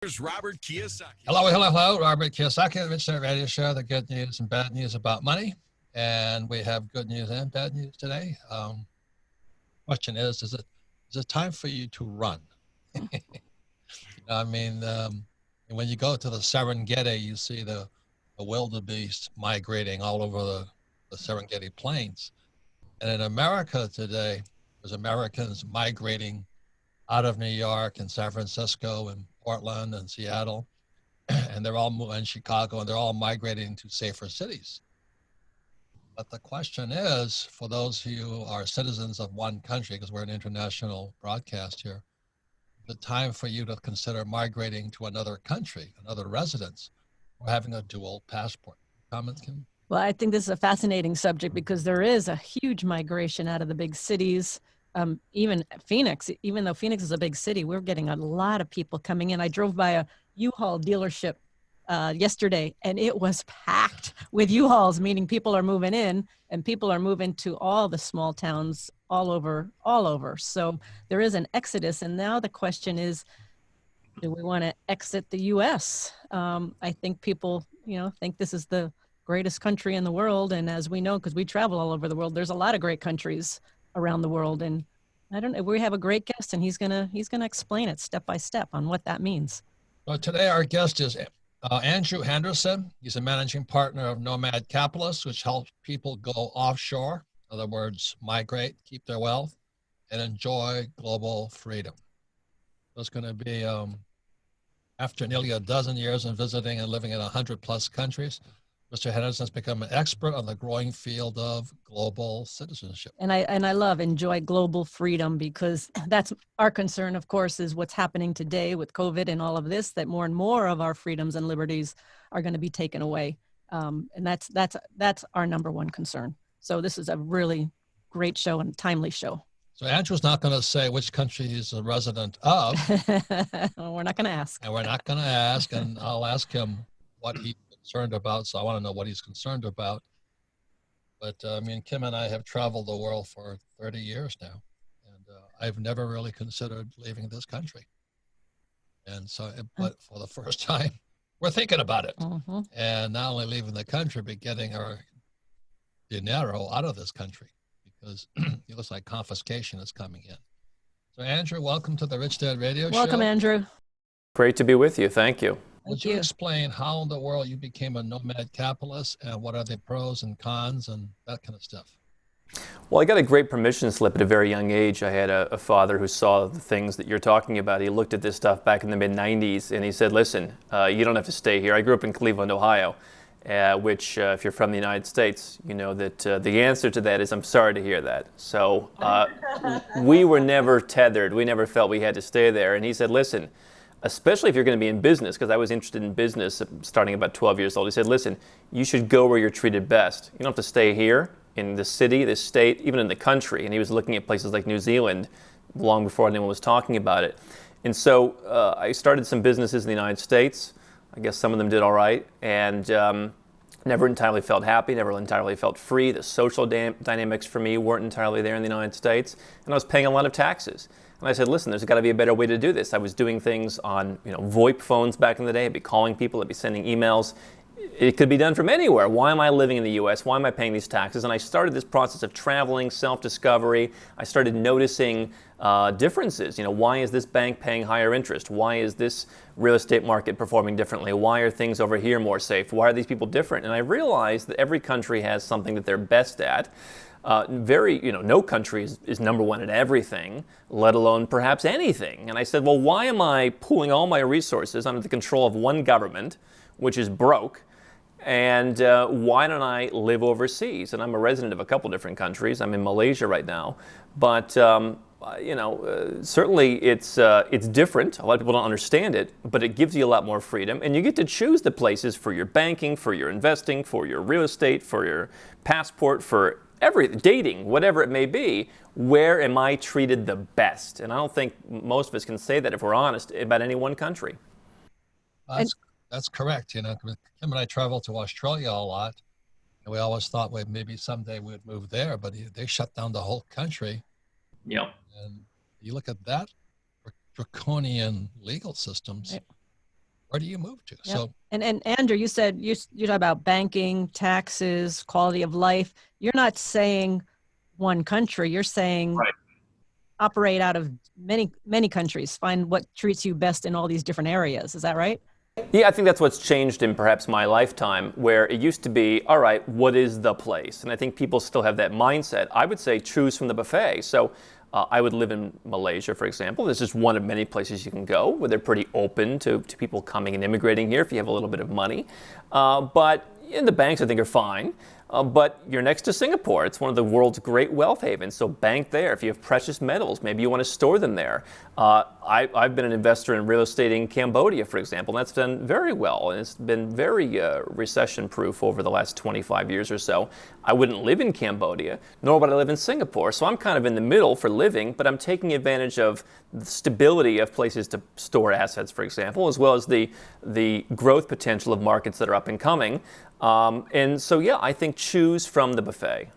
here's Robert Kiyosaki. Hello. Robert Kiyosaki, the Rich Dad Radio Show, the good news and bad news about money. And we have good news and bad news today. Question is it time for you to run? When you go to the Serengeti, you see the wildebeest migrating all over the Serengeti plains. And in America today, there's Americans migrating out of New York and San Francisco and Portland and Seattle, and they're all in Chicago, and they're all migrating to safer cities. But the question is, for those who are citizens of one country, because we're an international broadcast here, the time for you to consider migrating to another country, another residence, or having a dual passport. Comments, Kim? Well, I think this is a fascinating subject because there is a huge migration out of the big cities. Even Phoenix, even though Phoenix is a big city, we're getting a lot of people coming in. I drove by a U-Haul dealership yesterday, and it was packed with U-Hauls, meaning people are moving in, and people are moving to all the small towns all over. So there is an exodus, and now the question is, do we want to exit the U.S.? I think people, think this is the greatest country in the world, and as we know, because we travel all over the world, there's a lot of great countries around the world, and I don't know. We have a great guest, and he's gonna explain it step by step on what that means. So today our guest is Andrew Henderson. He's a managing partner of Nomad Capitalist, which helps people go offshore. In other words, migrate, keep their wealth, and enjoy global freedom. So it's going to be after nearly a dozen years in visiting and living in 100+ countries. Mr. Henderson has become an expert on the growing field of global citizenship. And I love enjoy global freedom, because that's our concern, of course, is what's happening today with COVID and all of this, that more and more of our freedoms and liberties are going to be taken away. And that's our number one concern. So this is a really great show and timely show. So Andrew's not going to say which country he's a resident of. Well, we're not going to ask. And we're not going to ask, and I'll ask him what he's concerned about. So I want to know what he's concerned about. But Kim and I have traveled the world for 30 years now, and I've never really considered leaving this country. And so, but for the first time, we're thinking about it. Mm-hmm. And not only leaving the country, but getting our dinero out of this country, because it looks like confiscation is coming in. So Andrew, welcome to the Rich Dad Radio Show. Welcome, Andrew. Great to be with you. Thank you. Would you explain how in the world you became a nomad capitalist, and what are the pros and cons and that kind of stuff? Well, I got a great permission slip at a very young age. I had a father who saw the things that you're talking about. He looked at this stuff back in the mid-90s, and he said, listen, you don't have to stay here. I grew up in Cleveland, Ohio, which if you're from the United States, you know that the answer to that is, I'm sorry to hear that. So we were never tethered. We never felt we had to stay there. And he said, listen, especially if you're going to be in business, because I was interested in business starting about 12 years old. He said, listen, you should go where you're treated best. You don't have to stay here in the city, the state, even in the country. And he was looking at places like New Zealand long before anyone was talking about it. And so I started some businesses in the United States. I guess some of them did all right, and never entirely felt happy, never entirely felt free. The social dynamics for me weren't entirely there in the United States, and I was paying a lot of taxes. And I said, listen, there's got to be a better way to do this. I was doing things on VoIP phones back in the day. I'd be calling people, I'd be sending emails. It could be done from anywhere. Why am I living in the U.S.? Why am I paying these taxes? And I started this process of traveling, self-discovery. I started noticing differences. Why is this bank paying higher interest? Why is this real estate market performing differently? Why are things over here more safe? Why are these people different? And I realized that every country has something that they're best at. No country is number one at everything, let alone perhaps anything. And I said, well, why am I pooling all my resources under the control of one government, which is broke? And why don't I live overseas? And I'm a resident of a couple different countries. I'm in Malaysia right now. But, certainly it's different. A lot of people don't understand it, but it gives you a lot more freedom. And you get to choose the places for your banking, for your investing, for your real estate, for your passport, for dating, whatever it may be. Where am I treated the best? And I don't think most of us can say that, if we're honest, about any one country. That's correct. Kim and I travel to Australia a lot, and we always thought maybe someday we would move there, but they shut down the whole country. Yep. And you look at that, draconian legal systems. where do you move to? Yep. So, And Andrew, you said you talk about banking, taxes, quality of life. You're not saying one country. You're saying Right. operate out of many countries. Find what treats you best in all these different areas. Is that right? Yeah, I think that's what's changed in perhaps my lifetime, where it used to be, all right, what is the place? And I think people still have that mindset. I would say choose from the buffet. So I would live in Malaysia, for example. This is one of many places you can go where they're pretty open to people coming and immigrating here if you have a little bit of money. But in the banks, I think, are fine. But you're next to Singapore. It's one of the world's great wealth havens, so bank there. If you have precious metals, maybe you want to store them there. I've been an investor in real estate in Cambodia, for example, and that's done very well, and it's been very recession-proof over the last 25 years or so. I wouldn't live in Cambodia, nor would I live in Singapore, so I'm kind of in the middle for living, but I'm taking advantage of the stability of places to store assets, for example, as well as the growth potential of markets that are up and coming. And so, yeah, I think choose from the buffet.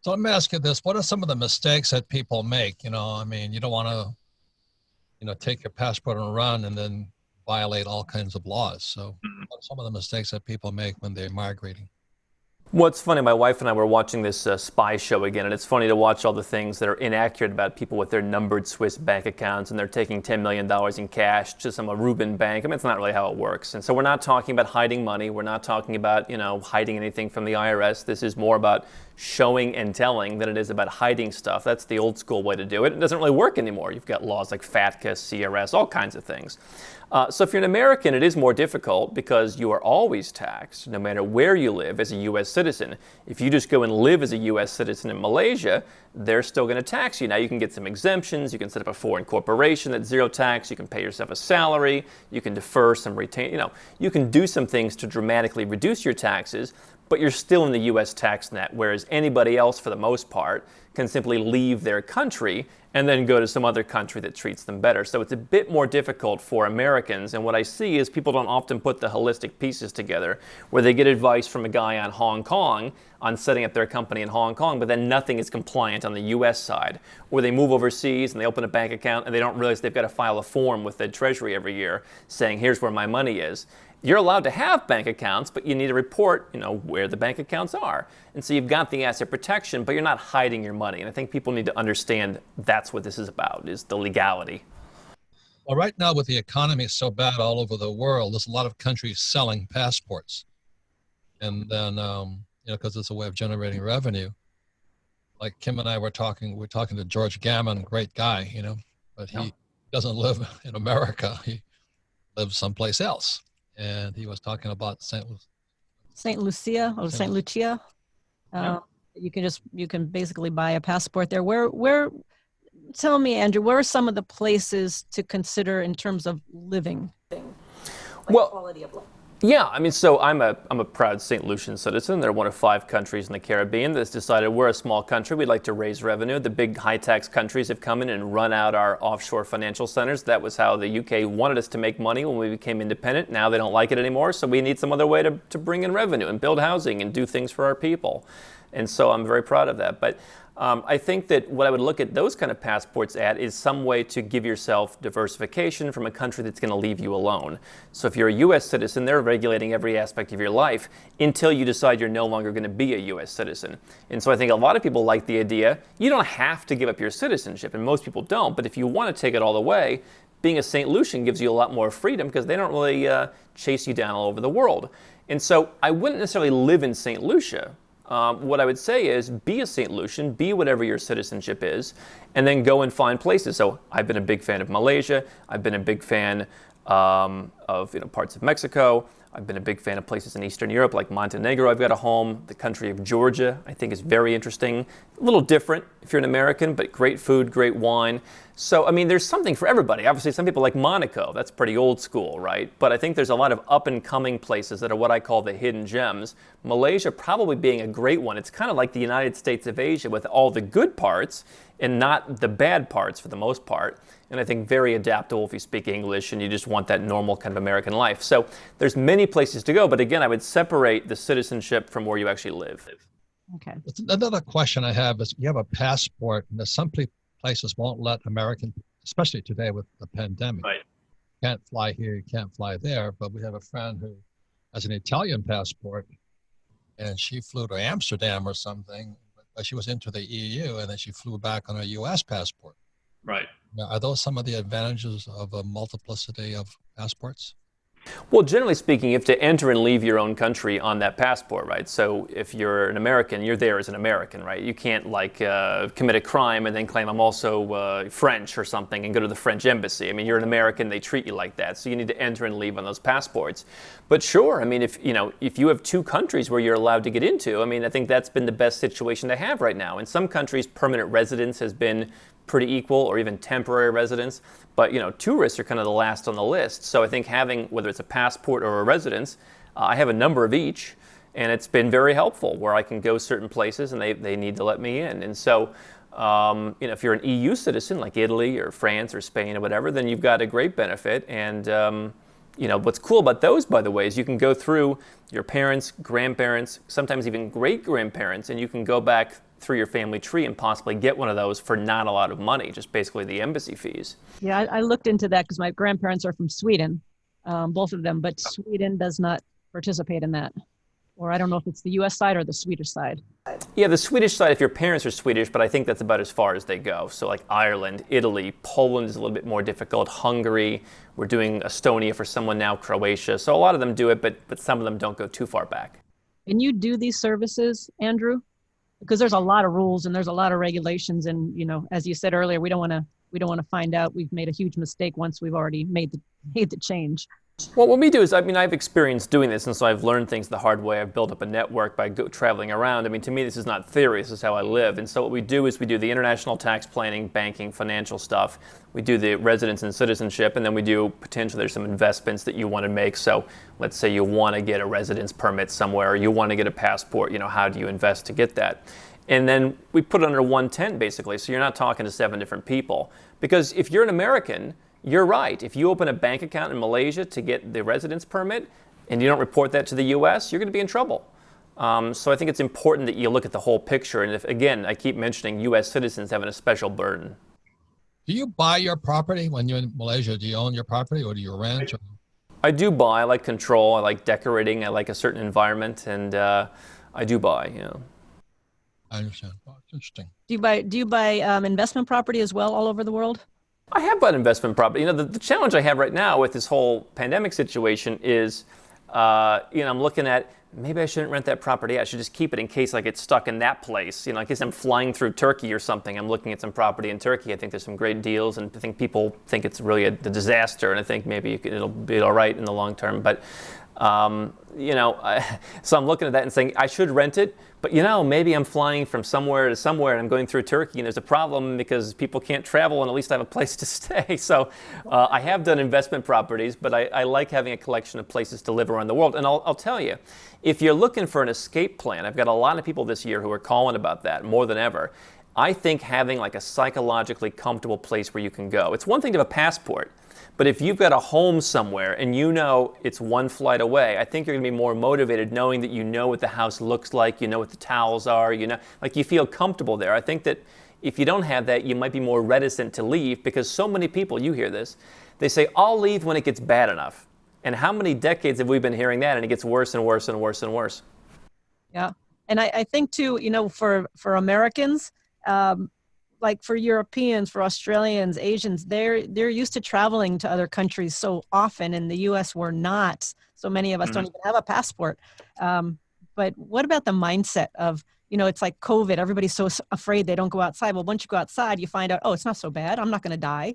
so let me ask you this. What are some of the mistakes that people make? You know, I mean, you don't want to, take your passport and run and then violate all kinds of laws. So what are some of the mistakes that people make when they're migrating? Well, it's funny, my wife and I were watching this spy show again, and it's funny to watch all the things that are inaccurate about people with their numbered Swiss bank accounts, and they're taking $10 million in cash to some Aruban bank. I mean, it's not really how it works. And so we're not talking about hiding money. We're not talking about, hiding anything from the IRS. This is more about showing and telling than it is about hiding stuff. That's the old school way to do it. It doesn't really work anymore. You've got laws like FATCA, CRS, all kinds of things. So if you're an American, it is more difficult because you are always taxed, no matter where you live, as a U.S. citizen. If you just go and live as a U.S. citizen in Malaysia, they're still going to tax you. Now, you can get some exemptions. You can set up a foreign corporation that's zero tax. You can pay yourself a salary. You can defer some retain. You can do some things to dramatically reduce your taxes, but you're still in the U.S. tax net, whereas anybody else, for the most part, can simply leave their country and then go to some other country that treats them better. So it's a bit more difficult for Americans, and what I see is people don't often put the holistic pieces together, where they get advice from a guy on Hong Kong on setting up their company in Hong Kong, but then nothing is compliant on the U.S. side. Or they move overseas and they open a bank account and they don't realize they've got to file a form with the Treasury every year saying, here's where my money is. You're allowed to have bank accounts, but you need to report, where the bank accounts are. And so you've got the asset protection, but you're not hiding your money. And I think people need to understand that's what this is about, is the legality. Well, right now with the economy so bad all over the world, there's a lot of countries selling passports. And then, because it's a way of generating revenue. Like Kim and I we're talking to George Gammon, great guy, but he doesn't live in America. He lives someplace else. And he was talking about St. Lucia or St. Lucia. You can basically buy a passport there. Where? Tell me, Andrew, where are some of the places to consider in terms of living? Quality of life. Yeah, so I'm a proud St. Lucian citizen. They're one of 5 countries in the Caribbean that's decided we're a small country. We'd like to raise revenue. The big high-tax countries have come in and run out our offshore financial centers. That was how the UK wanted us to make money when we became independent. Now they don't like it anymore, so we need some other way to bring in revenue and build housing and do things for our people. And so I'm very proud of that. But I think that what I would look at those kind of passports at is some way to give yourself diversification from a country that's going to leave you alone. So if you're a U.S. citizen, they're regulating every aspect of your life until you decide you're no longer going to be a U.S. citizen. And so I think a lot of people like the idea, you don't have to give up your citizenship, and most people don't, but if you want to take it all the way, being a St. Lucian gives you a lot more freedom because they don't really chase you down all over the world. And so I wouldn't necessarily live in St. Lucia. What I would say is be a St. Lucian, be whatever your citizenship is, and then go and find places. So I've been a big fan of Malaysia. I've been a big fan of parts of Mexico. I've been a big fan of places in Eastern Europe like Montenegro. I've got a home. The country of Georgia, I think, is very interesting. A little different if you're an American, but great food, great wine. So, there's something for everybody. Obviously, some people like Monaco. That's pretty old school, right? But I think there's a lot of up-and-coming places that are what I call the hidden gems. Malaysia probably being a great one. It's kind of like the United States of Asia with all the good parts and not the bad parts for the most part. And I think very adaptable if you speak English and you just want that normal kind of American life. So there's many places to go, but again, I would separate the citizenship from where you actually live. Okay. Another question I have is, you have a passport, and some places won't let American, especially today with the pandemic, can't fly here, you can't fly there. But we have a friend who has an Italian passport, and she flew to Amsterdam or something, but she was into the EU, and then she flew back on a US passport. Right. Now, are those some of the advantages of a multiplicity of passports? Well, generally speaking, you have to enter and leave your own country on that passport, right? So if you're an American, you're there as an American, right? You can't commit a crime and then claim I'm also French or something and go to the French embassy. I mean, you're an American, they treat you like that. So you need to enter and leave on those passports. But sure, I mean, if you have two countries where you're allowed to get into, I mean, I think that's been the best situation to have right now. In some countries, permanent residence has been pretty equal, or even temporary residence. But tourists are kind of the last on the list. So I think having, whether it's a passport or a residence, I have a number of each, and it's been very helpful where I can go certain places and they need to let me in. And so if you're an EU citizen like Italy or France or Spain or whatever, then you've got a great benefit. And what's cool about those, by the way, is you can go through your parents, grandparents, sometimes even great-grandparents, and you can go back through your family tree and possibly get one of those for not a lot of money, just basically the embassy fees. Yeah, I looked into that because my grandparents are from Sweden, both of them, but Sweden does not participate in that. Or I don't know if it's the US side or the Swedish side. Yeah, the Swedish side, if your parents are Swedish, but I think that's about as far as they go. So like Ireland, Italy, Poland is a little bit more difficult, Hungary, we're doing Estonia for someone now, Croatia. So a lot of them do it, but some of them don't go too far back. And you do these services, Andrew? Because there's a lot of rules and there's a lot of regulations, and as you said earlier, we don't want to find out we've made a huge mistake once we've already made the change. Well, what we do is, I've experienced doing this, and so I've learned things the hard way. I've built up a network by traveling around. I mean, to me, this is not theory. This is how I live. And so what we do is we do the international tax planning, banking, financial stuff. We do the residence and citizenship, and then we do potentially there's some investments that you want to make. So let's say you want to get a residence permit somewhere, or you want to get a passport. How do you invest to get that? And then we put it under one tent, basically, so you're not talking to 7 different people. Because if you're an American, you're right. If you open a bank account in Malaysia to get the residence permit and you don't report that to the U.S., you're going to be in trouble. So I think it's important that you look at the whole picture. And again, I keep mentioning U.S. citizens having a special burden. Do you buy your property when you're in Malaysia? Do you own your property, or do you rent? I do buy. I like control. I like decorating. I like a certain environment. And I do buy, I understand. Well, it's interesting. Do you buy investment property as well all over the world? I have bought investment property. The challenge I have right now with this whole pandemic situation is, I'm looking at, maybe I shouldn't rent that property. I should just keep it in case I get stuck in that place. In case I'm flying through Turkey or something, I'm looking at some property in Turkey. I think there's some great deals, and I think people think it's really a disaster, and I think maybe it'll be all right in the long term. But, so I'm looking at that and saying, I should rent it. But, maybe I'm flying from somewhere to somewhere and I'm going through Turkey and there's a problem because people can't travel and at least I have a place to stay. So I have done investment properties, but I like having a collection of places to live around the world. And I'll tell you, if you're looking for an escape plan, I've got a lot of people this year who are calling about that more than ever. I think having like a psychologically comfortable place where you can go. It's one thing to have a passport. But if you've got a home somewhere and it's one flight away, I think you're going to be more motivated knowing that you know what the house looks like, you know what the towels are, you feel comfortable there. I think that if you don't have that, you might be more reticent to leave because so many people, you hear this, they say, I'll leave when it gets bad enough. And how many decades have we been hearing that? And it gets worse and worse and worse and worse. Yeah. And I think too, for Americans, like for Europeans, for Australians, Asians, they're used to traveling to other countries so often. In the U.S., we're not. So many of us don't even have a passport. But what about the mindset of, it's like COVID. Everybody's so afraid they don't go outside. Well, once you go outside, you find out, oh, it's not so bad. I'm not going to die.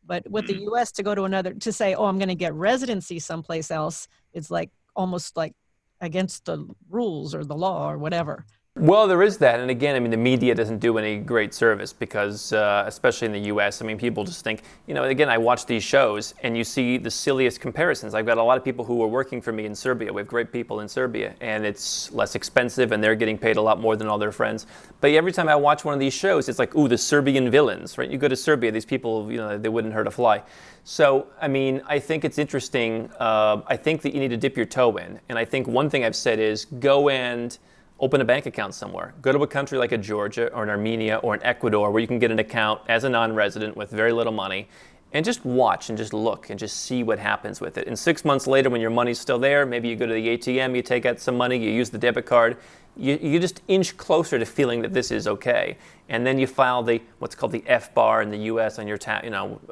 But with the U.S., to say, oh, I'm going to get residency someplace else, it's like almost like against the rules or the law or whatever. Well, there is that. And again, the media doesn't do any great service because, especially in the U.S., people just think, again, I watch these shows and you see the silliest comparisons. I've got a lot of people who are working for me in Serbia. We have great people in Serbia and it's less expensive and they're getting paid a lot more than all their friends. But every time I watch one of these shows, it's like, ooh, the Serbian villains, right? You go to Serbia, these people, they wouldn't hurt a fly. So, I think it's interesting. I think that you need to dip your toe in. And I think one thing I've said is go and open a bank account somewhere. Go to a country like a Georgia or an Armenia or an Ecuador where you can get an account as a non-resident with very little money and just watch and just look and just see what happens with it. And 6 months later, when your money's still there, maybe you go to the ATM, you take out some money, you use the debit card, you just inch closer to feeling that this is okay. And then you file what's called the F-bar in the U.S. on your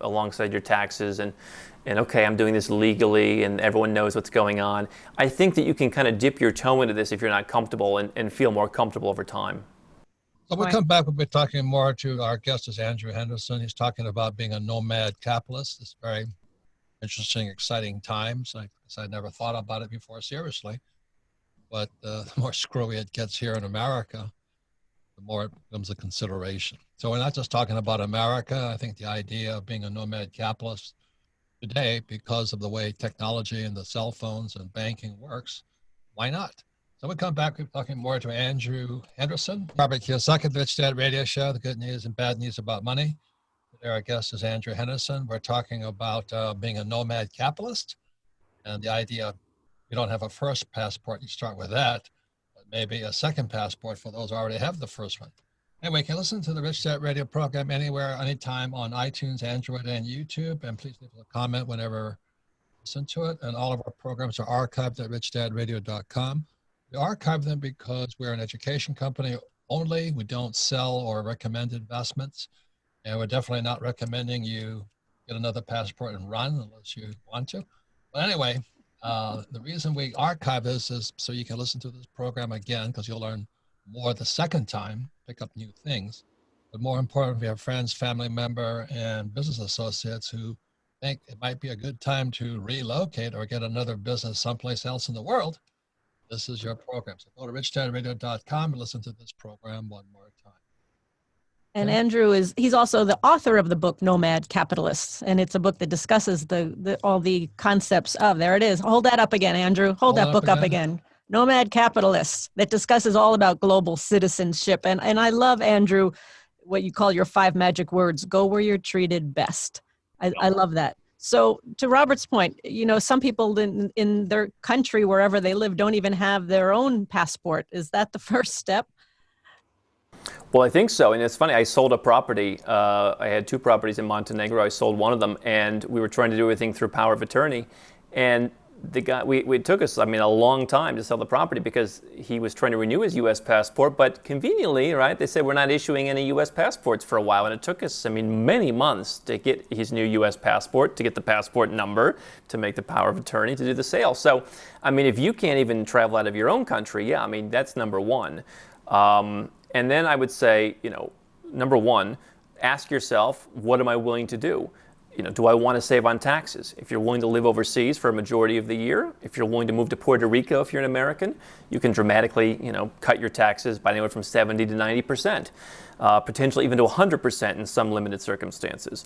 alongside your taxes, and okay, I'm doing this legally, and everyone knows what's going on. I think that you can kind of dip your toe into this if you're not comfortable, and feel more comfortable over time. So we'll come back, we'll be talking more to our guest is Andrew Henderson. He's talking about being a nomad capitalist. It's very interesting, exciting times. I never thought about it before seriously, but the more screwy it gets here in America, the more it becomes a consideration. So we're not just talking about America. I think the idea of being a nomad capitalist today, because of the way technology and the cell phones and banking works, why not? So we come back, we're talking more to Andrew Henderson, Robert Kiyosaki, the Rich Dad Radio Show, the good news and bad news about money. Today our guest is Andrew Henderson. We're talking about being a nomad capitalist, and the idea you don't have a first passport, you start with that, but maybe a second passport for those who already have the first one. Anyway, you can listen to the Rich Dad Radio program anywhere, anytime on iTunes, Android, and YouTube, and please leave a comment whenever you listen to it. And all of our programs are archived at richdadradio.com. We archive them because we're an education company only. We don't sell or recommend investments. And we're definitely not recommending you get another passport and run unless you want to. But anyway, the reason we archive this is so you can listen to this program again, because you'll learn more the second time, pick up new things. But more important, we have friends, family member, and business associates who think it might be a good time to relocate or get another business someplace else in the world. This is your program. So go to richdadradio.com and listen to this program one more time. And Andrew he's also the author of the book Nomad Capitalists, and it's a book that discusses all the concepts of, there it is. Hold that up again, Andrew. Hold that book up again. Nomad Capitalists, that discusses all about global citizenship. And I love, Andrew, what you call your 5 magic words: go where you're treated best. I love that. So to Robert's point, some people in their country, wherever they live, don't even have their own passport. Is that the first step? Well, I think so. And it's funny, I sold a property. I had 2 properties in Montenegro. I sold one of them, and we were trying to do everything through power of attorney. And the guy, it took us, a long time to sell the property because he was trying to renew his U.S. passport. But conveniently, right, they said we're not issuing any U.S. passports for a while. And it took us, many months to get his new U.S. passport, to get the passport number, to make the power of attorney, to do the sale. So, if you can't even travel out of your own country, that's number one. And then I would say, number one, ask yourself, what am I willing to do? Do I want to save on taxes? If you're willing to live overseas for a majority of the year, if you're willing to move to Puerto Rico if you're an American, you can dramatically, cut your taxes by anywhere from 70 to 90%, potentially even to 100% in some limited circumstances.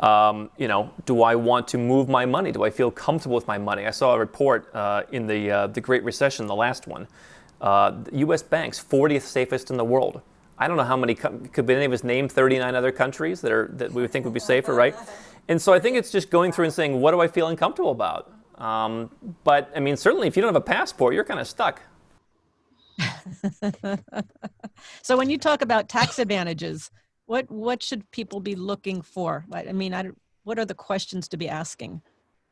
Do I want to move my money? Do I feel comfortable with my money? I saw a report in the Great Recession, the last one. U.S. banks, 40th safest in the world. I don't know how many, could any of us name 39 other countries that we would think would be safer, right? And so I think it's just going through and saying, what do I feel uncomfortable about? But certainly if you don't have a passport, you're kind of stuck. So when you talk about tax advantages, what should people be looking for? What are the questions to be asking?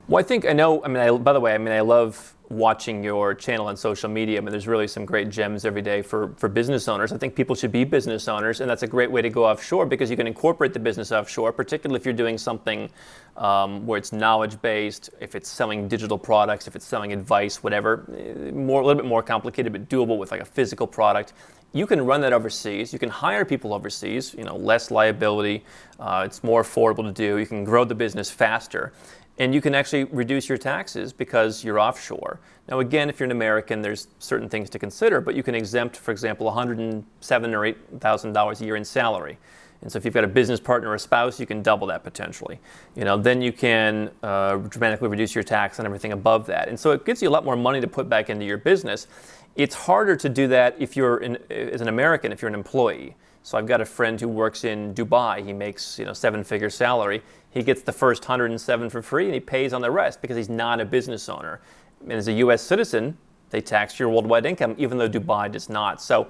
Well, by the way, I love watching your channel on social media. There's really some great gems every day for business owners. I think people should be business owners, and that's a great way to go offshore because you can incorporate the business offshore, particularly if you're doing something where it's knowledge-based, if it's selling digital products, if it's selling advice, whatever, a little bit more complicated but doable with like a physical product. You can run that overseas. You can hire people overseas, less liability. It's more affordable to do. You can grow the business faster. And you can actually reduce your taxes because you're offshore. Now, again, if you're an American, there's certain things to consider, but you can exempt, for example, $107,000 or $8,000 a year in salary. And so if you've got a business partner or a spouse, you can double that potentially. Then you can dramatically reduce your tax on everything above that. And so it gives you a lot more money to put back into your business. It's harder to do that if you're as an American, if you're an employee. So I've got a friend who works in Dubai. He makes 7-figure salary. He gets the first 107 for free, and he pays on the rest because he's not a business owner. And as a U.S. citizen, They tax your worldwide income, even though Dubai does not. So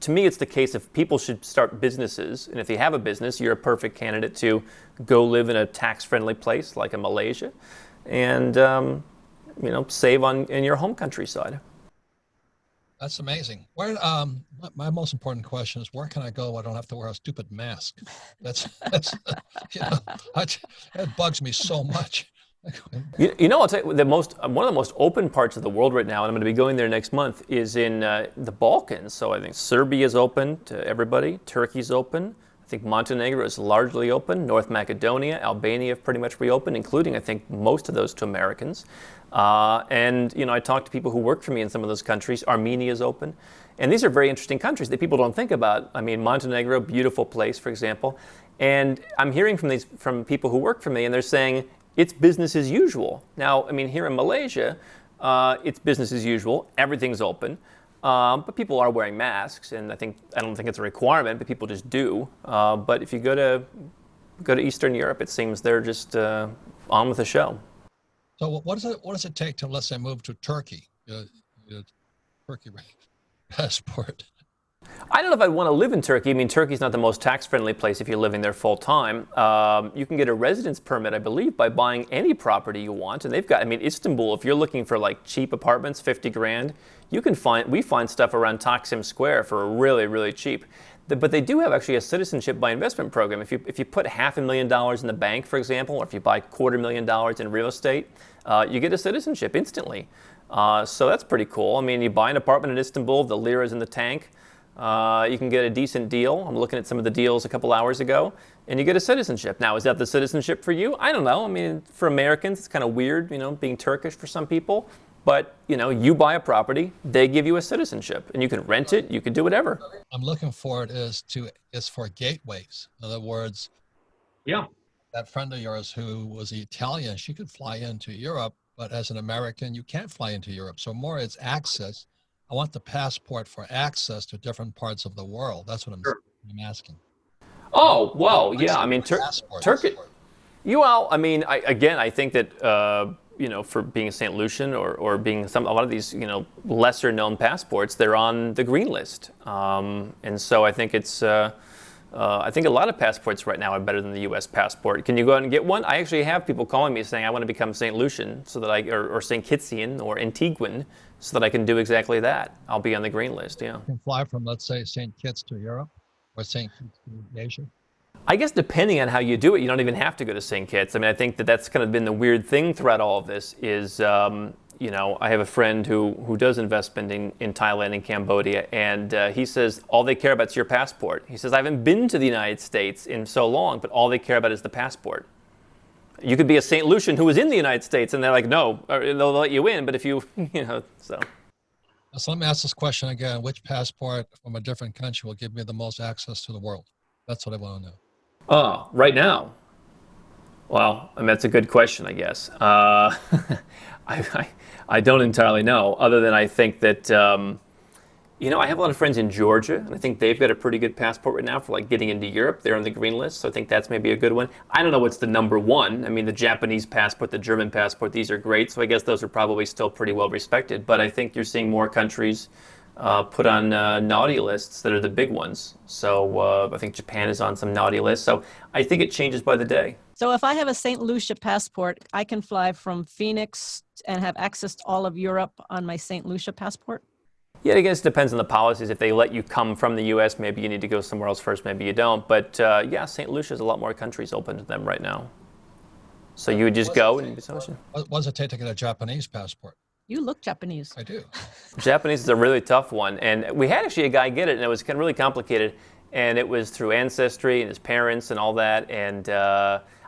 to me, it's the case of people should start businesses. And if they have a business, you're a perfect candidate to go live in a tax-friendly place like in Malaysia and save in your home countryside. That's amazing. Where my most important question is, where can I go? I don't have to wear a stupid mask. That's that bugs me so much. I'll tell you, one of the most open parts of the world right now, and I'm going to be going there next month, is in the Balkans. So I think Serbia is open to everybody. Turkey's open. I think Montenegro is largely open. North Macedonia, Albania have pretty much reopened, including, I think, most of those to Americans. I talk to people who work for me in some of those countries. Armenia is open. And these are very interesting countries that people don't think about. I mean, Montenegro, beautiful place, for example. And I'm hearing from people who work for me, and they're saying it's business as usual. Now, I mean, here in Malaysia, it's business as usual. Everything's open. But people are wearing masks, and I don't think it's a requirement, but people just do. But if you go to Eastern Europe, it seems they're just on with the show. So what does it take to, let's say, move to Turkey? Turkey passport. I don't know if I'd want to live in Turkey. I mean, Turkey's not the most tax-friendly place if you're living there full-time. You can get a residence permit, I believe, by buying any property you want. And they've got, Istanbul, if you're looking for like cheap apartments, 50 grand, we find stuff around Taksim Square for really, really cheap. But they do have actually a citizenship by investment program. If you put $500,000 in the bank, for example, or if you buy $250,000 in real estate, you get a citizenship instantly. So that's pretty cool. I mean, you buy an apartment in Istanbul, the lira's in the tank. You can get a decent deal. I'm looking at some of the deals a couple hours ago, and you get a citizenship. Now, is that the citizenship for you? I don't know. I mean, for Americans, it's kind of weird, being Turkish for some people. But, you buy a property, they give you a citizenship, and you can rent it, you can do whatever. I'm looking for it is for gateways. In other words, yeah, that friend of yours who was Italian, she could fly into Europe, but as an American, you can't fly into Europe. So more it's access. I want the passport for access to different parts of the world. That's what I'm asking. Oh, well, yeah. I mean, Turkey. I think that, for being a St. Lucian or being a lot of these, lesser known passports, they're on the green list. And so I think I think a lot of passports right now are better than the U.S. passport. Can you go out and get one? I actually have people calling me saying I want to become St. Lucian or St. Kittsian or Antiguan so that I can do exactly that. I'll be on the green list, yeah. You can fly from, let's say, St. Kitts to Europe or St. Kitts to Asia? I guess depending on how you do it, you don't even have to go to St. Kitts. I mean, I think that's kind of been the weird thing throughout all of this is, I have a friend who does investment in Thailand and Cambodia, and he says all they care about is your passport. He says, I haven't been to the United States in so long, but all they care about is the passport. You could be a St. Lucian who was in the United States, and they're like, no, they'll let you in, but if you, so. So let me ask this question again. Which passport from a different country will give me the most access to the world? That's what I want to know. Oh, right now? Well, that's a good question, I guess. I don't entirely know, other than I think that, I have a lot of friends in Georgia, and I think they've got a pretty good passport right now for getting into Europe. They're on the green list, so I think that's maybe a good one. I don't know what's the number one. I mean, the Japanese passport, the German passport, these are great, so I guess those are probably still pretty well respected. But I think you're seeing more countries put on naughty lists that are the big ones. So I think Japan is on some naughty lists. So I think it changes by the day. So if I have a St. Lucia passport, I can fly from Phoenix and have access to all of Europe on my St. Lucia passport? Yeah, I guess it depends on the policies. If they let you come from the U.S., maybe you need to go somewhere else first, maybe you don't. But St. Lucia has a lot more countries open to them right now. So you would just go and be social. What does it take to get a Japanese passport? You look Japanese. I do. Japanese is a really tough one. And we had actually a guy get it, and it was kind of really complicated. And it was through ancestry and his parents and all that. And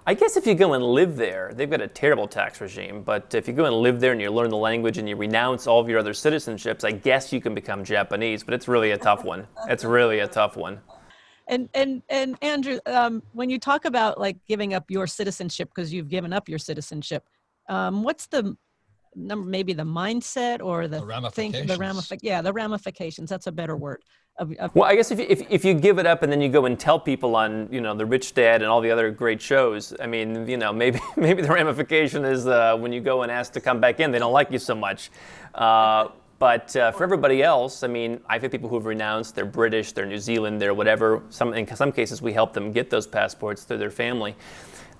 I guess if you go and live there, they've got a terrible tax regime. But if you go and live there and you learn the language and you renounce all of your other citizenships, I guess you can become Japanese. But it's really a tough one. It's really a tough one. And Andrew, when you talk about giving up your citizenship because you've given up your citizenship, what's the number? Maybe the mindset or the ramifications. The ramifications. That's a better word. Well, I guess if you give it up and then you go and tell people on the Rich Dad and all the other great shows, I mean maybe the ramification is when you go and ask to come back in, they don't like you so much. But But for everybody else, I mean, I've had people who've renounced, they're British, they're New Zealand, they're whatever. In some cases, we help them get those passports through their family.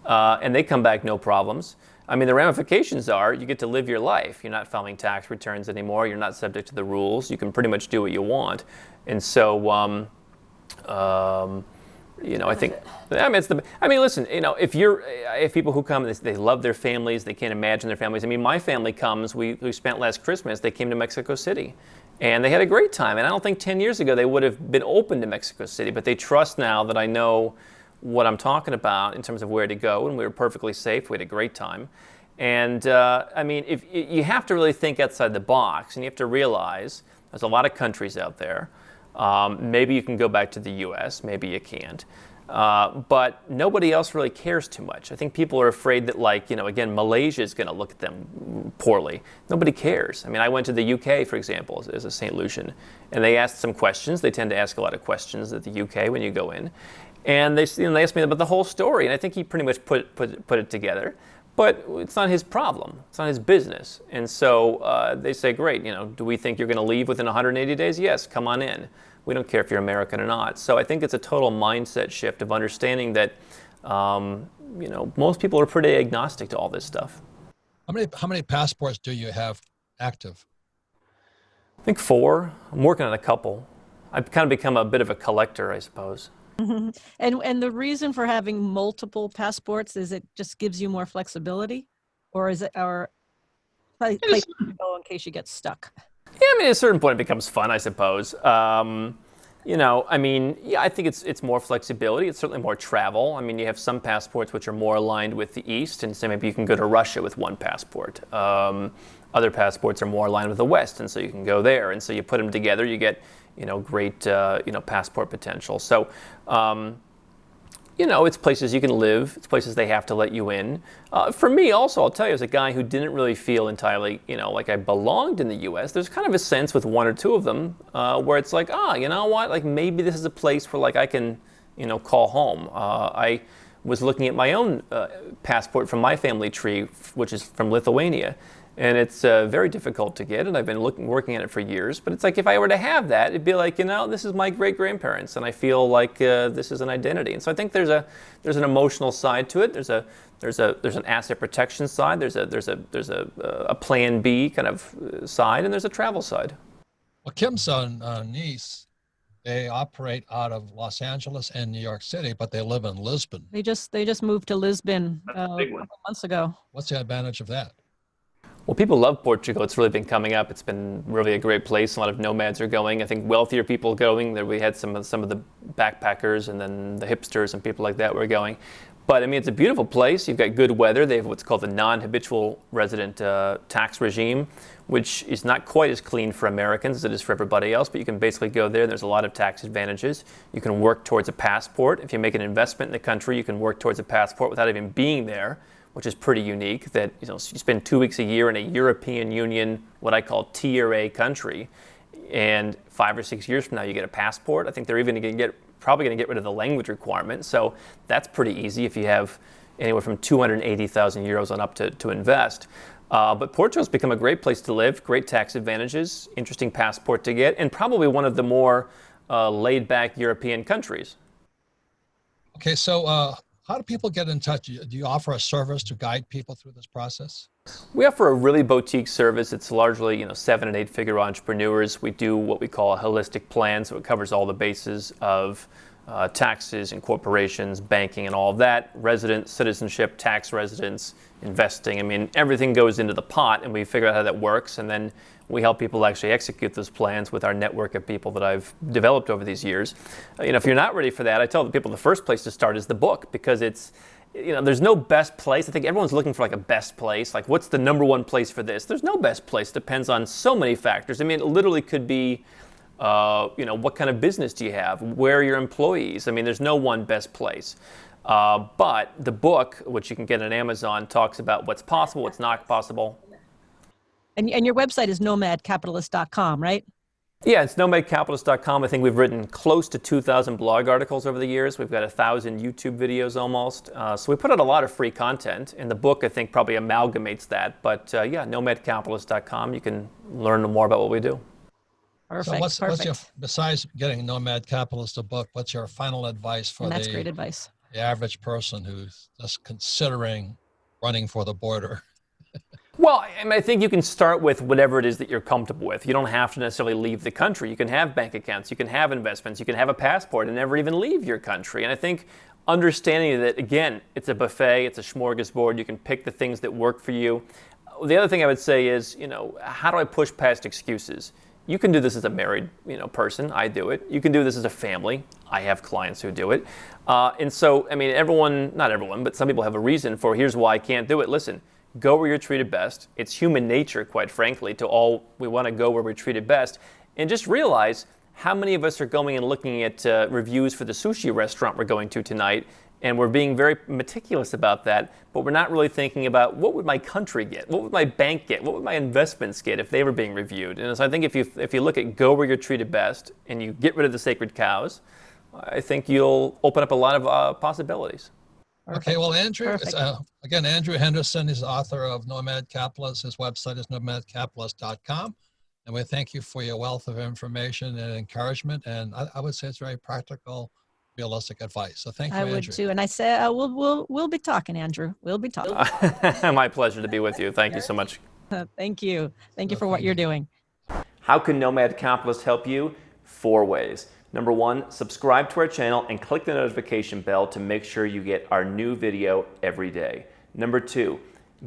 And they come back no problems. I mean, the ramifications are you get to live your life. You're not filing tax returns anymore. You're not subject to the rules. You can pretty much do what you want. And so, I think, listen, if people who come, they love their families, they can't imagine their families. I mean, my family comes, we spent last Christmas, they came to Mexico City. And they had a great time. And I don't think 10 years ago they would have been open to Mexico City. But they trust now that I know what I'm talking about in terms of where to go, and we were perfectly safe. We had a great time. And if you have to really think outside the box, and you have to realize there's a lot of countries out there. Maybe you can go back to the U.S., maybe you can't. But nobody else really cares too much. I think people are afraid that, again, Malaysia is going to look at them poorly. Nobody cares. I mean, I went to the UK, for example, as a St. Lucian, and they asked some questions. They tend to ask a lot of questions at the UK when you go in. And they asked me about the whole story, and I think he pretty much put it together. But it's not his problem. It's not his business. And so they say, great, do we think you're going to leave within 180 days? Yes, come on in. We don't care if you're American or not. So I think it's a total mindset shift of understanding that, most people are pretty agnostic to all this stuff. How many passports do you have active? I think 4. I'm working on a couple. I've kind of become a bit of a collector, I suppose. Mm-hmm. And the reason for having multiple passports is it just gives you more flexibility, or is it place to go in case you get stuck? Yeah, I mean, at a certain point it becomes fun, I suppose. I think it's more flexibility. It's certainly more travel. I mean, you have some passports which are more aligned with the East, and so maybe you can go to Russia with one passport. Other passports are more aligned with the West, and so you can go there. And so you put them together, you get great, passport potential. So, it's places you can live. It's places they have to let you in. For me also, I'll tell you, as a guy who didn't really feel entirely, like I belonged in the U.S., there's kind of a sense with 1 or 2 of them where it's like, you know what? Like maybe this is a place where I can, call home. I was looking at my own passport from my family tree, which is from Lithuania. And it's very difficult to get, and I've been working on it for years. But it's like if I were to have that, it'd be like, this is my great-grandparents, and I feel like this is an identity. And so I think there's an emotional side to it. There's an asset protection side. There's a plan B kind of side, and there's a travel side. Well, Kim's niece, they operate out of Los Angeles and New York City, but they live in Lisbon. They just moved to Lisbon a couple months ago. What's the advantage of that? Well, people love Portugal. It's really been coming up. It's been really a great place. A lot of nomads are going. I think wealthier people going. There we had some of the backpackers and then the hipsters and people like that were going. But I mean, it's a beautiful place. You've got good weather. They have what's called the non-habitual resident tax regime, which is not quite as clean for Americans as it is for everybody else. But you can basically go there. There's a lot of tax advantages. You can work towards a passport. If you make an investment in the country, you can work towards a passport without even being there, which is pretty unique, that you spend 2 weeks a year in a European Union, what I call Tier A country, and 5 or 6 years from now you get a passport. I think they're even probably going to get rid of the language requirement, so that's pretty easy if you have anywhere from 280,000 euros on up to invest. But Portugal's become a great place to live, great tax advantages, interesting passport to get, and probably one of the more laid-back European countries. Okay, so how do people get in touch? Do you offer a service to guide people through this process? We offer a really boutique service. It's largely, 7- and 8-figure entrepreneurs. We do what we call a holistic plan, so it covers all the bases of taxes, incorporations, banking, and all of that. Resident, citizenship, tax residence, investing. I mean, everything goes into the pot, and we figure out how that works, and then we help people actually execute those plans with our network of people that I've developed over these years. If you're not ready for that, I tell the people the first place to start is the book, because it's, there's no best place. I think everyone's looking for a best place. Like, what's the number one place for this? There's no best place. It depends on so many factors. I mean, it literally could be, what kind of business do you have? Where are your employees? I mean, there's no one best place. But the book, which you can get on Amazon, talks about what's possible, what's not possible. And your website is nomadcapitalist.com, right? Yeah, it's nomadcapitalist.com. I think we've written close to 2,000 blog articles over the years. We've got 1,000 YouTube videos almost. So we put out a lot of free content. And the book, I think, probably amalgamates that. But yeah, nomadcapitalist.com. You can learn more about what we do. Perfect. So what's your, besides getting Nomad Capitalist a book, what's your final advice for And that's great advice. The average person who's just considering running for the border? Well, I mean, I think you can start with whatever it is that you're comfortable with. You don't have to necessarily leave the country. You can have bank accounts, you can have investments, you can have a passport and never even leave your country. And I think understanding that, again, it's a buffet, it's a smorgasbord, you can pick the things that work for you. The other thing I would say is, how do I push past excuses? You can do this as a married, person. I do it. You can do this as a family. I have clients who do it. And so, I mean, not everyone, but some people have a reason for here's why I can't do it. Listen. Go where you're treated best. It's human nature, quite frankly, we want to go where we're treated best. And just realize how many of us are going and looking at reviews for the sushi restaurant we're going to tonight, and we're being very meticulous about that, but we're not really thinking about what would my country get? What would my bank get? What would my investments get if they were being reviewed? And so I think if you look at go where you're treated best and you get rid of the sacred cows, I think you'll open up a lot of possibilities. Perfect. Okay, well, Andrew, again, Andrew Henderson is the author of Nomad Capitalist. His website is nomadcapitalist.com. And we thank you for your wealth of information and encouragement. And I would say it's very practical, realistic advice. So thank you, Andrew. I would too. And I say, we'll be talking, Andrew. We'll be talking. My pleasure to be with you. Thank you so much. Thank you. Thank you for what you're doing. How can Nomad Capitalist help you? 4 ways. Number 1, subscribe to our channel and click the notification bell to make sure you get our new video every day. Number 2,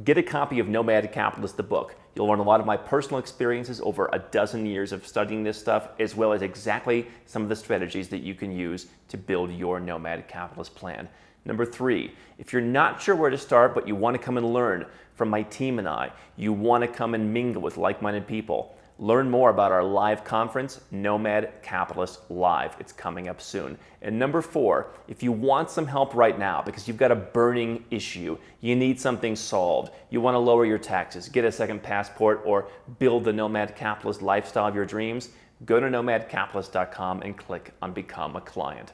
get a copy of Nomad Capitalist, the book. You'll learn a lot of my personal experiences over a dozen years of studying this stuff, as well as exactly some of the strategies that you can use to build your Nomad Capitalist plan. Number 3, if you're not sure where to start, but you want to come and learn from my team and I, you want to come and mingle with like-minded people, learn more about our live conference, Nomad Capitalist Live. It's coming up soon. And number 4, if you want some help right now because you've got a burning issue, you need something solved, you want to lower your taxes, get a second passport, or build the Nomad Capitalist lifestyle of your dreams, go to nomadcapitalist.com and click on Become a Client.